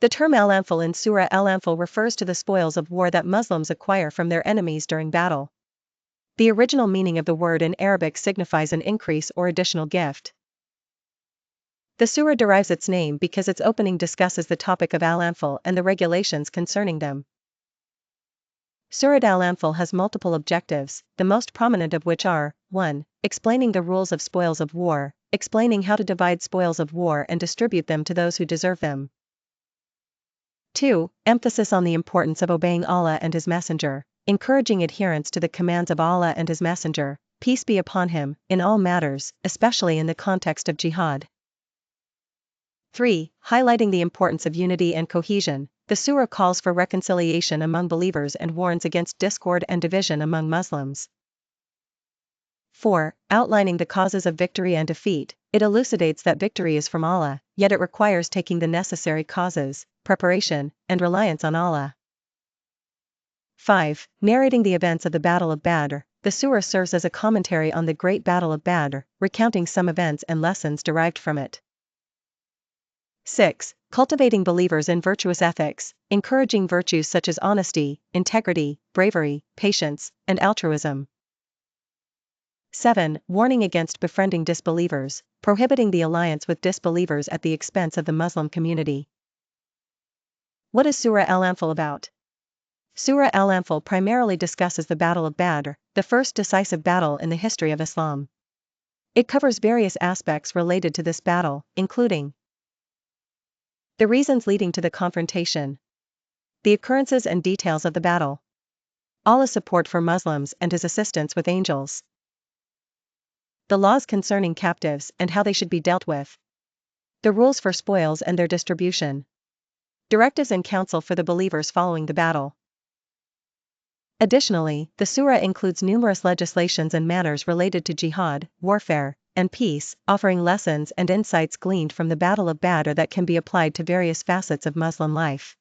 The term Al-Anfal in Surah Al-Anfal refers to the spoils of war that Muslims acquire from their enemies during battle. The original meaning of the word in Arabic signifies an increase or additional gift. The surah derives its name because its opening discusses the topic of Al-Anfal and the regulations concerning them. Surah Al-Anfal has multiple objectives, the most prominent of which are, 1. Explaining the rules of spoils of war, explaining how to divide spoils of war and distribute them to those who deserve them. 2. Emphasis on the importance of obeying Allah and His Messenger, encouraging adherence to the commands of Allah and His Messenger, peace be upon him, in all matters, especially in the context of jihad. 3. Highlighting the importance of unity and cohesion, the surah calls for reconciliation among believers and warns against discord and division among Muslims. 4. Outlining the causes of victory and defeat, it elucidates that victory is from Allah, yet it requires taking the necessary causes, preparation, and reliance on Allah. 5. Narrating the events of the Battle of Badr, the surah serves as a commentary on the great Battle of Badr, recounting some events and lessons derived from it. 6. Cultivating believers in virtuous ethics, encouraging virtues such as honesty, integrity, bravery, patience, and altruism. 7. Warning against befriending disbelievers, prohibiting the alliance with disbelievers at the expense of the Muslim community. What is Surah Al-Anfal about? Surah Al-Anfal primarily discusses the Battle of Badr, the first decisive battle in the history of Islam. It covers various aspects related to this battle, including the reasons leading to the confrontation, the occurrences and details of the battle, Allah's support for Muslims and His assistance with angels, the laws concerning captives and how they should be dealt with, the rules for spoils and their distribution, directives and counsel for the believers following the battle. Additionally, the surah includes numerous legislations and matters related to jihad, warfare, and peace, offering lessons and insights gleaned from the Battle of Badr that can be applied to various facets of Muslim life.